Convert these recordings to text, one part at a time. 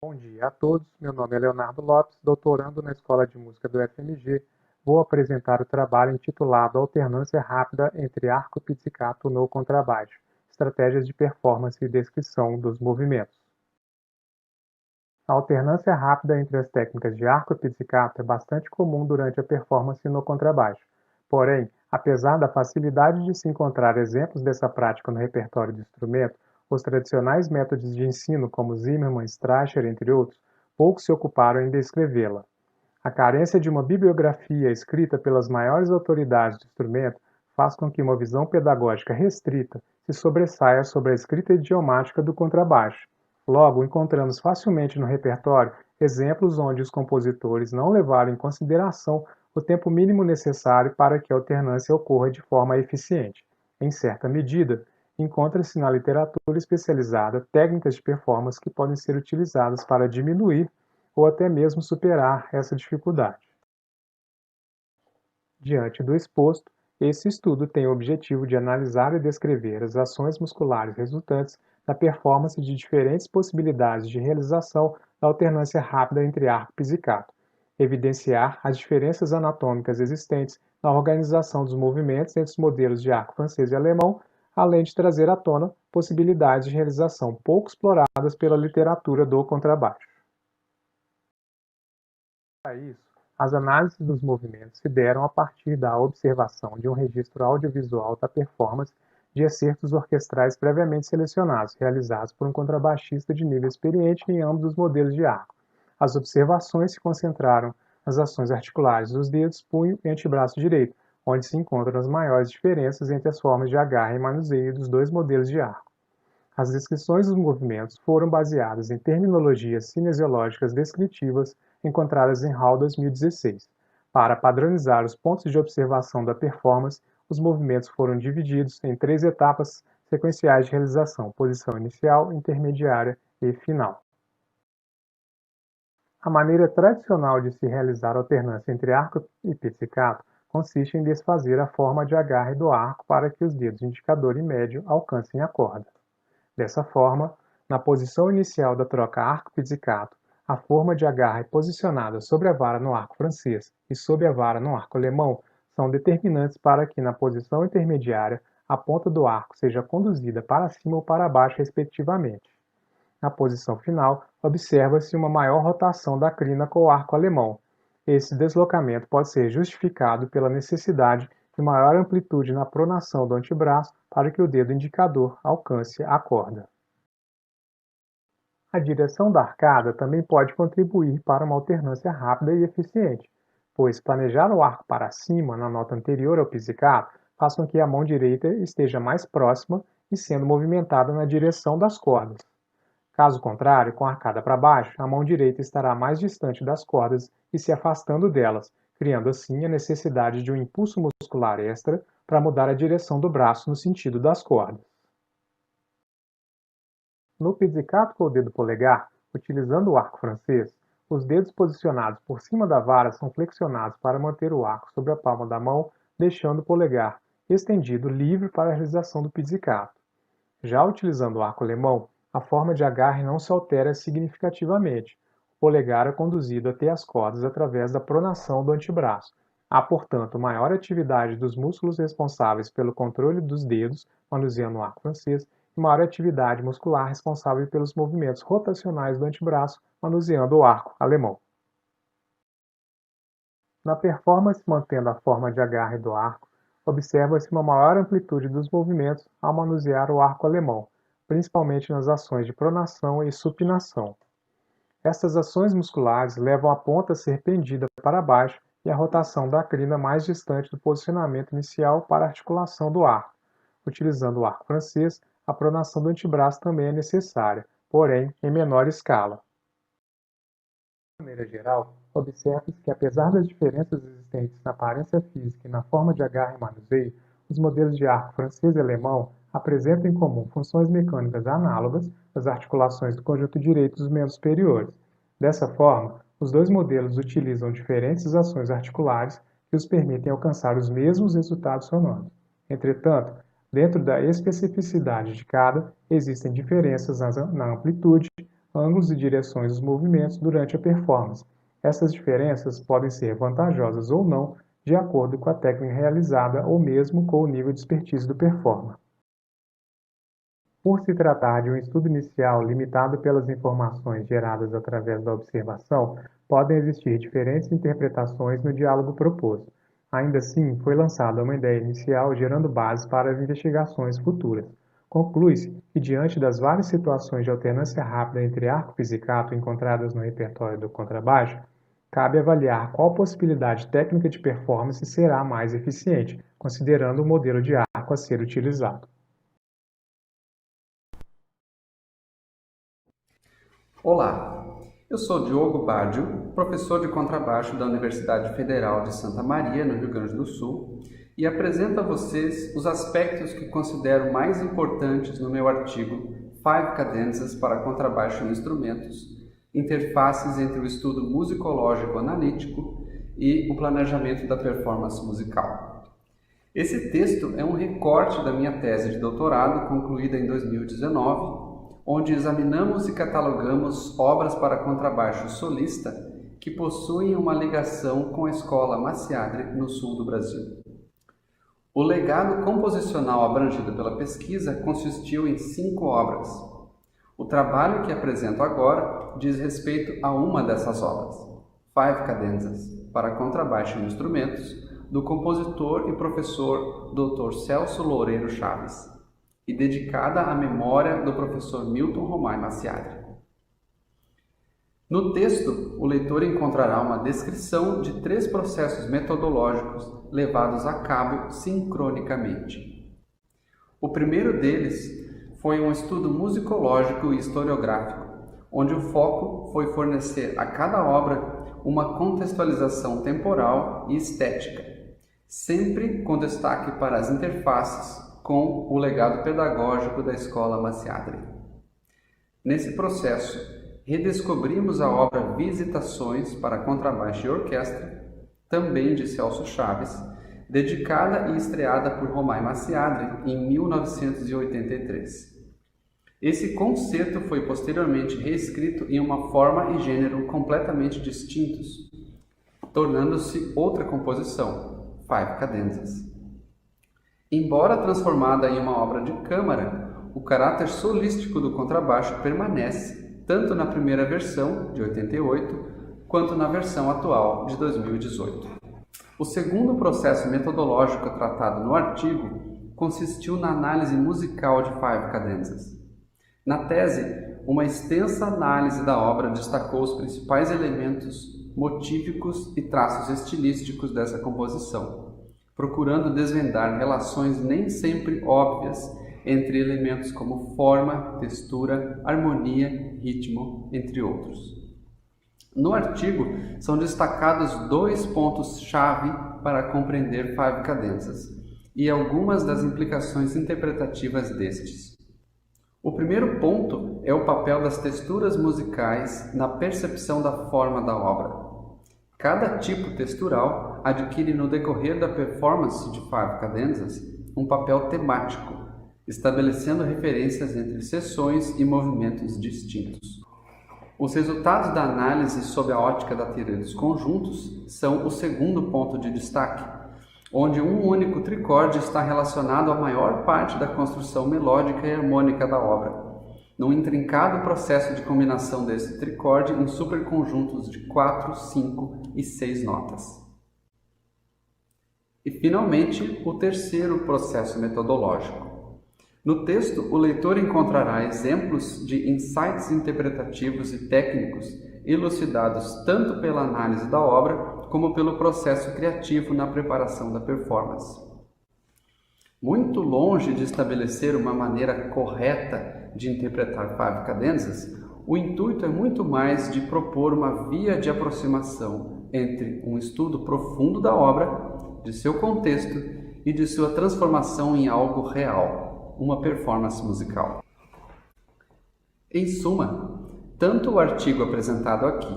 Bom dia a todos, meu nome é Leonardo Lopes, doutorando na Escola de Música do FMG. Vou apresentar o trabalho intitulado Alternância Rápida entre Arco, Pizzicato no Contrabaixo, Estratégias de Performance e Descrição dos Movimentos. A alternância rápida entre as técnicas de arco e pizzicato é bastante comum durante a performance no contrabaixo. Porém, apesar da facilidade de se encontrar exemplos dessa prática no repertório do instrumento, os tradicionais métodos de ensino como Zimmermann, Strascher, entre outros, pouco se ocuparam em descrevê-la. A carência de uma bibliografia escrita pelas maiores autoridades do instrumento faz com que uma visão pedagógica restrita se sobressaia sobre a escrita idiomática do contrabaixo. Logo, encontramos facilmente no repertório exemplos onde os compositores não levaram em consideração o tempo mínimo necessário para que a alternância ocorra de forma eficiente. Em certa medida, encontra-se na literatura especializada técnicas de performance que podem ser utilizadas para diminuir ou até mesmo superar essa dificuldade. Diante do exposto, esse estudo tem o objetivo de analisar e descrever as ações musculares resultantes da performance de diferentes possibilidades de realização da alternância rápida entre arco e pizzicato, evidenciar as diferenças anatômicas existentes na organização dos movimentos entre os modelos de arco francês e alemão, além de trazer à tona possibilidades de realização pouco exploradas pela literatura do contrabaixo. Para isso, as análises dos movimentos se deram a partir da observação de um registro audiovisual da performance de excertos orquestrais previamente selecionados, realizados por um contrabaixista de nível experiente em ambos os modelos de arco. As observações se concentraram nas ações articulares dos dedos, punho e antebraço direito, onde se encontram as maiores diferenças entre as formas de agarre e manuseio dos dois modelos de arco. As descrições dos movimentos foram baseadas em terminologias cinesiológicas descritivas encontradas em Hall 2016. Para padronizar os pontos de observação da performance, os movimentos foram divididos em 3 etapas sequenciais de realização: posição inicial, intermediária e final. A maneira tradicional de se realizar a alternância entre arco e pizzicato consiste em desfazer a forma de agarre do arco para que os dedos indicador e médio alcancem a corda. Dessa forma, na posição inicial da troca arco-pizzicato, a forma de agarre posicionada sobre a vara no arco francês e sobre a vara no arco alemão são determinantes para que, na posição intermediária, a ponta do arco seja conduzida para cima ou para baixo, respectivamente. Na posição final, observa-se uma maior rotação da crina com o arco alemão. Esse deslocamento pode ser justificado pela necessidade de maior amplitude na pronação do antebraço para que o dedo indicador alcance a corda. A direção da arcada também pode contribuir para uma alternância rápida e eficiente, pois planejar o arco para cima na nota anterior ao pizzicato faz com que a mão direita esteja mais próxima e sendo movimentada na direção das cordas. Caso contrário, com a arcada para baixo, a mão direita estará mais distante das cordas e se afastando delas, criando assim a necessidade de um impulso muscular extra para mudar a direção do braço no sentido das cordas. No pizzicato com o dedo polegar, utilizando o arco francês, os dedos posicionados por cima da vara são flexionados para manter o arco sobre a palma da mão, deixando o polegar estendido livre para a realização do pizzicato. Já utilizando o arco alemão, a forma de agarre não se altera significativamente. O polegar é conduzido até as cordas através da pronação do antebraço. Há, portanto, maior atividade dos músculos responsáveis pelo controle dos dedos, manuseando o arco francês, e maior atividade muscular responsável pelos movimentos rotacionais do antebraço, manuseando o arco alemão. Na performance mantendo a forma de agarre do arco, observa-se uma maior amplitude dos movimentos ao manusear o arco alemão, principalmente nas ações de pronação e supinação. Estas ações musculares levam a ponta a ser pendida para baixo e a rotação da crina mais distante do posicionamento inicial para a articulação do arco. Utilizando o arco francês, a pronação do antebraço também é necessária, porém em menor escala. De maneira geral, observa-se que apesar das diferenças existentes na aparência física e na forma de agarre e manuseio, os modelos de arco francês e alemão apresentam em comum funções mecânicas análogas das articulações do conjunto direito dos membros superiores. Dessa forma, os dois modelos utilizam diferentes ações articulares que os permitem alcançar os mesmos resultados sonoros. Entretanto, dentro da especificidade de cada, existem diferenças na amplitude, ângulos e direções dos movimentos durante a performance. Essas diferenças podem ser vantajosas ou não, de acordo com a técnica realizada ou mesmo com o nível de expertise do performer. Por se tratar de um estudo inicial limitado pelas informações geradas através da observação, podem existir diferentes interpretações no diálogo proposto. Ainda assim, foi lançada uma ideia inicial gerando base para as investigações futuras. Conclui-se que, diante das várias situações de alternância rápida entre arco e pizzicato encontradas no repertório do contrabaixo, cabe avaliar qual possibilidade técnica de performance será mais eficiente, considerando o modelo de arco a ser utilizado. Olá, eu sou Diogo Baggio, professor de contrabaixo da Universidade Federal de Santa Maria, no Rio Grande do Sul, e apresento a vocês os aspectos que considero mais importantes no meu artigo 5 Cadenzas para contrabaixo em instrumentos, interfaces entre o estudo musicológico-analítico e o planejamento da performance musical. Esse texto é um recorte da minha tese de doutorado, concluída em 2019, onde examinamos e catalogamos obras para contrabaixo solista que possuem uma ligação com a Escola Maciadre no sul do Brasil. O legado composicional abrangido pela pesquisa consistiu em 5 obras. O trabalho que apresento agora diz respeito a uma dessas obras, 5 Cadenzas para contrabaixo em instrumentos, do compositor e professor Dr. Celso Loureiro Chaves, e dedicada à memória do professor Milton Romai Maciadre. No texto, o leitor encontrará uma descrição de 3 processos metodológicos levados a cabo sincronicamente. O primeiro deles foi um estudo musicológico e historiográfico, onde o foco foi fornecer a cada obra uma contextualização temporal e estética, sempre com destaque para as interfaces com o legado pedagógico da Escola Maciadre. Nesse processo, redescobrimos a obra Visitações para contrabaixo e orquestra, também de Celso Chaves, dedicada e estreada por Romai Maciadre em 1983. Esse concerto foi posteriormente reescrito em uma forma e gênero completamente distintos, tornando-se outra composição, 5 Cadenzas. Embora transformada em uma obra de câmara, o caráter solístico do contrabaixo permanece tanto na primeira versão, de 88, quanto na versão atual, de 2018. O segundo processo metodológico tratado no artigo consistiu na análise musical de 5 Cadenzas. Na tese, uma extensa análise da obra destacou os principais elementos motívicos e traços estilísticos dessa composição, procurando desvendar relações nem sempre óbvias entre elementos como forma, textura, harmonia, ritmo, entre outros. No artigo, são destacados 2 pontos-chave para compreender 5 Cadenzas e algumas das implicações interpretativas destes. O primeiro ponto é o papel das texturas musicais na percepção da forma da obra. Cada tipo textural adquire no decorrer da performance de 5 Cadenzas um papel temático, estabelecendo referências entre seções e movimentos distintos. Os resultados da análise sob a ótica da teoria dos conjuntos são o segundo ponto de destaque, onde um único tricorde está relacionado à maior parte da construção melódica e harmônica da obra, num intrincado processo de combinação desse tricorde em superconjuntos de 4, 5 e 6 notas. E, finalmente, o terceiro processo metodológico. No texto, o leitor encontrará exemplos de insights interpretativos e técnicos elucidados tanto pela análise da obra como pelo processo criativo na preparação da performance. Muito longe de estabelecer uma maneira correta de interpretar 5 Cadenzas, o intuito é muito mais de propor uma via de aproximação entre um estudo profundo da obra, de seu contexto e de sua transformação em algo real, uma performance musical. Em suma, tanto o artigo apresentado aqui,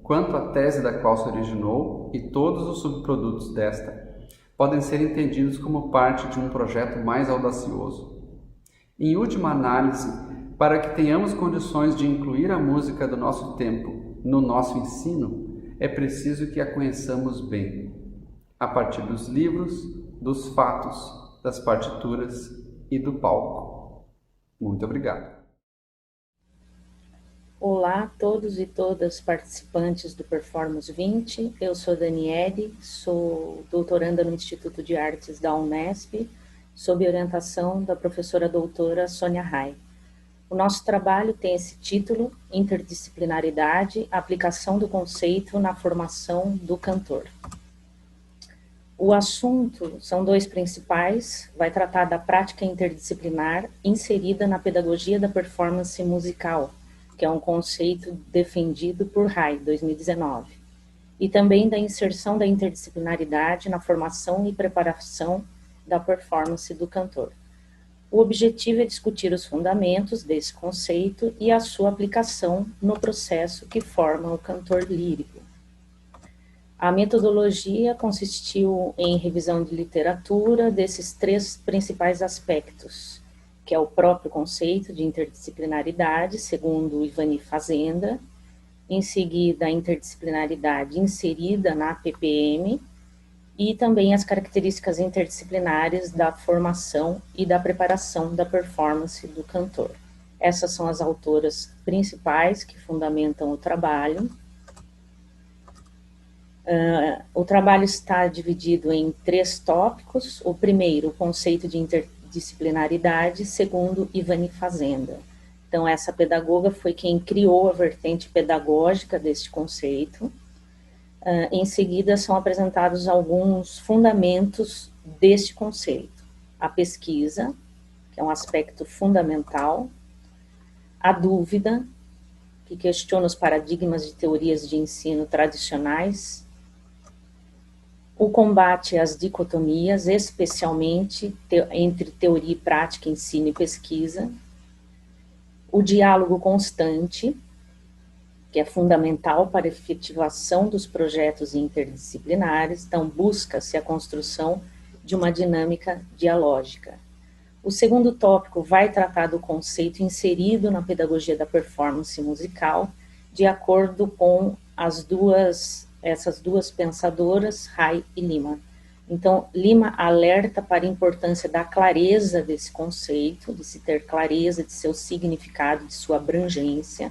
quanto a tese da qual se originou e todos os subprodutos desta, podem ser entendidos como parte de um projeto mais audacioso. Em última análise, Para que tenhamos condições de incluir a música do nosso tempo no nosso ensino, é preciso que a conheçamos bem, a partir dos livros, dos fatos, das partituras e do palco. Muito obrigado. Olá a todos e todas participantes do Performance 20, eu sou Daniele, sou doutoranda no Instituto de Artes da Unesp, sob orientação da professora doutora Sônia Rai. O nosso trabalho tem esse título, Interdisciplinaridade, aplicação do conceito na formação do cantor. O assunto são dois principais, vai tratar da prática interdisciplinar inserida na pedagogia da performance musical, que é um conceito defendido por Rai, 2019, e também da inserção da interdisciplinaridade na formação e preparação da performance do cantor. O objetivo é discutir os fundamentos desse conceito e a sua aplicação no processo que forma o cantor lírico. A metodologia consistiu em revisão de literatura desses três principais aspectos, que é o próprio conceito de interdisciplinaridade, segundo Ivani Fazenda, em seguida a interdisciplinaridade inserida na PPM, e também as características interdisciplinares da formação e da preparação da performance do cantor. Essas são as autoras principais que fundamentam o trabalho. O trabalho está dividido em três tópicos. O primeiro, o conceito de interdisciplinaridade, segundo Ivani Fazenda. Então, essa pedagoga foi quem criou a vertente pedagógica deste conceito. Em seguida, são apresentados alguns fundamentos deste conceito. A pesquisa, que é um aspecto fundamental, a dúvida, que questiona os paradigmas de teorias de ensino tradicionais, o combate às dicotomias, especialmente entre teoria e prática, ensino e pesquisa, o diálogo constante, que é fundamental para a efetivação dos projetos interdisciplinares, então busca-se a construção de uma dinâmica dialógica. O segundo tópico vai tratar do conceito inserido na pedagogia da performance musical, de acordo com essas duas pensadoras, Rai e Lima. Então, Lima alerta para a importância da clareza desse conceito, de se ter clareza de seu significado, de sua abrangência,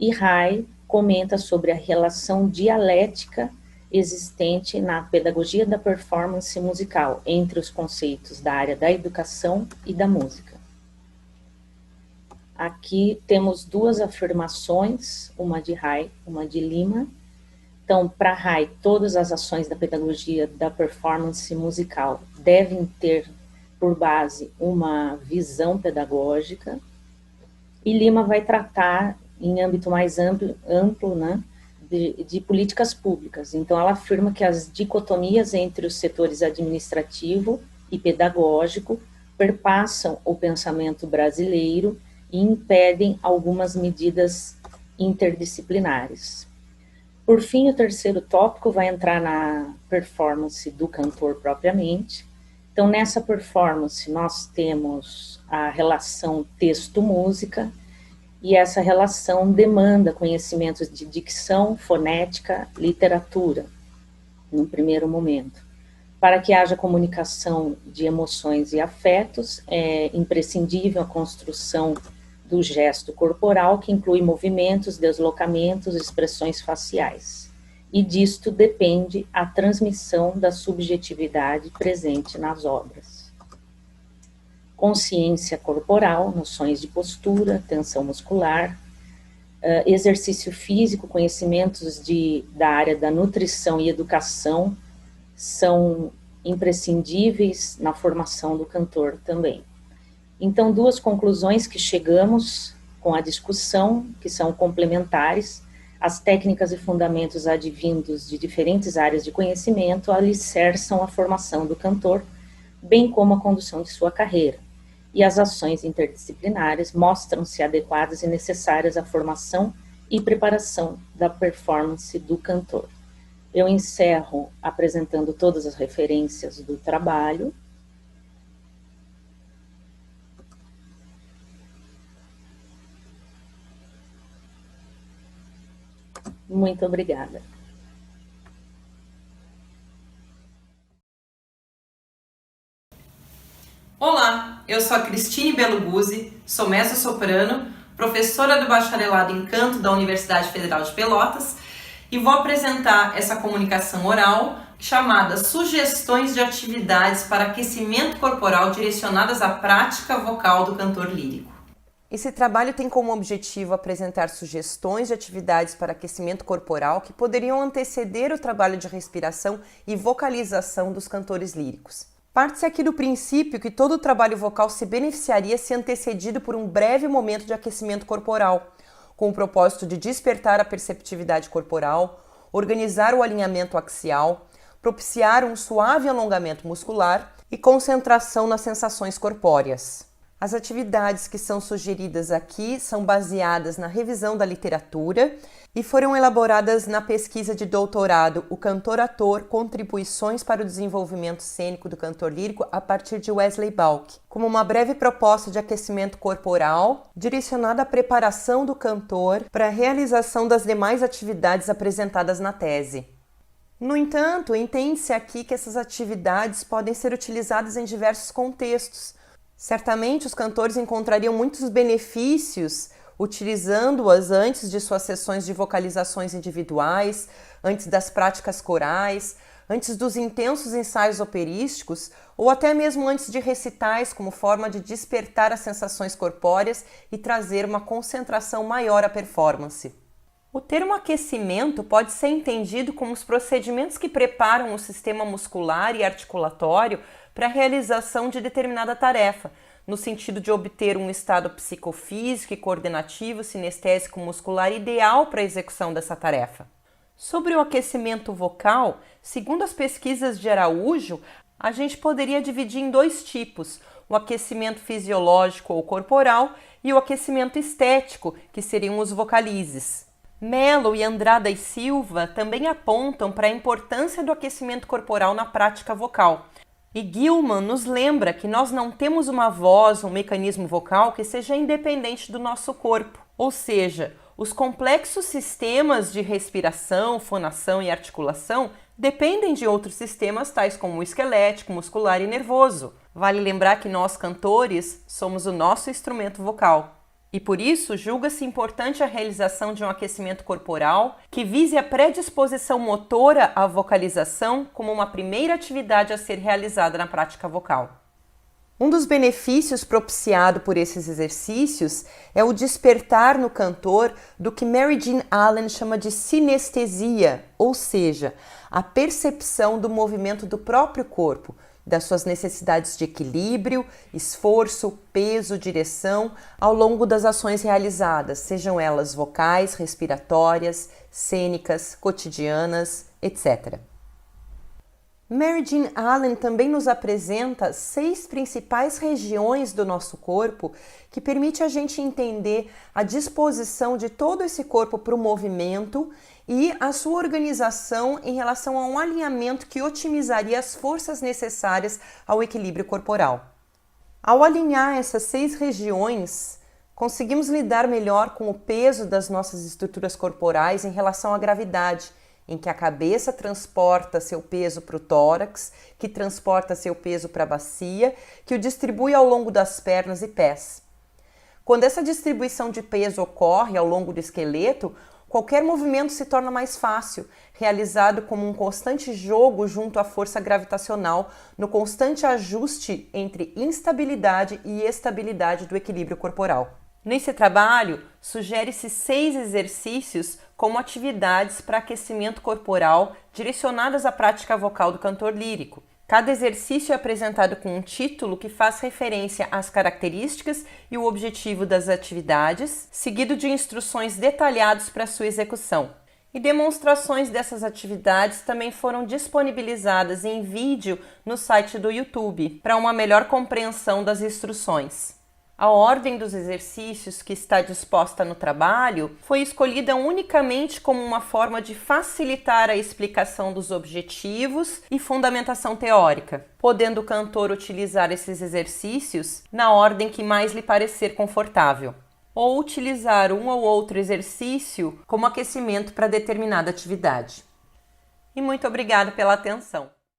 e Rai comenta sobre a relação dialética existente na pedagogia da performance musical entre os conceitos da área da educação e da música. Aqui temos duas afirmações, uma de Rai, uma de Lima. Então, para Rai, todas as ações da pedagogia da performance musical devem ter por base uma visão pedagógica, e Lima vai tratar em âmbito mais amplo, né, de políticas públicas. Então, ela afirma que as dicotomias entre os setores administrativo e pedagógico perpassam o pensamento brasileiro e impedem algumas medidas interdisciplinares. Por fim, o terceiro tópico vai entrar na performance do cantor propriamente. Então, nessa performance, nós temos a relação texto-música, e essa relação demanda conhecimentos de dicção, fonética, literatura, no primeiro momento. Para que haja comunicação de emoções e afetos, é imprescindível a construção do gesto corporal, que inclui movimentos, deslocamentos, expressões faciais. E disto depende a transmissão da subjetividade presente nas obras. Consciência corporal, noções de postura, tensão muscular, exercício físico, conhecimentos da área da nutrição e educação são imprescindíveis na formação do cantor também. Então, duas conclusões que chegamos com a discussão, que são complementares: as técnicas e fundamentos advindos de diferentes áreas de conhecimento alicerçam a formação do cantor, bem como a condução de sua carreira. E as ações interdisciplinares mostram-se adequadas e necessárias à formação e preparação da performance do cantor. Eu encerro apresentando todas as referências do trabalho. Muito obrigada. Olá, eu sou a Cristine Belo Guzzi, sou mezzo-soprano, professora do bacharelado em canto da Universidade Federal de Pelotas e vou apresentar essa comunicação oral chamada Sugestões de Atividades para Aquecimento Corporal direcionadas à prática vocal do cantor lírico. Esse trabalho tem como objetivo apresentar sugestões de atividades para aquecimento corporal que poderiam anteceder o trabalho de respiração e vocalização dos cantores líricos. Parte-se aqui do princípio que todo o trabalho vocal se beneficiaria se antecedido por um breve momento de aquecimento corporal, com o propósito de despertar a perceptividade corporal, organizar o alinhamento axial, propiciar um suave alongamento muscular e concentração nas sensações corpóreas. As atividades que são sugeridas aqui são baseadas na revisão da literatura e foram elaboradas na pesquisa de doutorado O Cantor-Ator, Contribuições para o Desenvolvimento Cênico do Cantor Lírico, a partir de Wesley Balk, como uma breve proposta de aquecimento corporal direcionada à preparação do cantor para a realização das demais atividades apresentadas na tese. No entanto, entende-se aqui que essas atividades podem ser utilizadas em diversos contextos. Certamente os cantores encontrariam muitos benefícios utilizando-as antes de suas sessões de vocalizações individuais, antes das práticas corais, antes dos intensos ensaios operísticos ou até mesmo antes de recitais, como forma de despertar as sensações corpóreas e trazer uma concentração maior à performance. O termo aquecimento pode ser entendido como os procedimentos que preparam o sistema muscular e articulatório para a realização de determinada tarefa, no sentido de obter um estado psicofísico e coordenativo sinestésico muscular ideal para a execução dessa tarefa. Sobre o aquecimento vocal, segundo as pesquisas de Araújo, a gente poderia dividir em dois tipos, o aquecimento fisiológico ou corporal e o aquecimento estético, que seriam os vocalizes. Mello e Andrada e Silva também apontam para a importância do aquecimento corporal na prática vocal. E Gilman nos lembra que nós não temos uma voz, um mecanismo vocal que seja independente do nosso corpo. Ou seja, os complexos sistemas de respiração, fonação e articulação dependem de outros sistemas tais como o esquelético, muscular e nervoso. Vale lembrar que nós, cantores, somos o nosso instrumento vocal. E por isso, julga-se importante a realização de um aquecimento corporal que vise a predisposição motora à vocalização como uma primeira atividade a ser realizada na prática vocal. Um dos benefícios propiciado por esses exercícios é o despertar no cantor do que Mary Jean Allen chama de sinestesia, ou seja, a percepção do movimento do próprio corpo, das suas necessidades de equilíbrio, esforço, peso, direção ao longo das ações realizadas, sejam elas vocais, respiratórias, cênicas, cotidianas, etc. Mary Jean Allen também nos apresenta 6 principais regiões do nosso corpo que permite a gente entender a disposição de todo esse corpo para o movimento e a sua organização em relação a um alinhamento que otimizaria as forças necessárias ao equilíbrio corporal. Ao alinhar essas 6 regiões, conseguimos lidar melhor com o peso das nossas estruturas corporais em relação à gravidade, em que a cabeça transporta seu peso para o tórax, que transporta seu peso para a bacia, que o distribui ao longo das pernas e pés. Quando essa distribuição de peso ocorre ao longo do esqueleto, qualquer movimento se torna mais fácil, realizado como um constante jogo junto à força gravitacional, no constante ajuste entre instabilidade e estabilidade do equilíbrio corporal. Nesse trabalho, sugere-se 6 exercícios como atividades para aquecimento corporal direcionadas à prática vocal do cantor lírico. Cada exercício é apresentado com um título que faz referência às características e o objetivo das atividades, seguido de instruções detalhadas para sua execução. E demonstrações dessas atividades também foram disponibilizadas em vídeo no site do YouTube, para uma melhor compreensão das instruções. A ordem dos exercícios que está disposta no trabalho foi escolhida unicamente como uma forma de facilitar a explicação dos objetivos e fundamentação teórica, podendo o cantor utilizar esses exercícios na ordem que mais lhe parecer confortável. ou utilizar um ou outro exercício como aquecimento para determinada atividade. E muito obrigada pela atenção!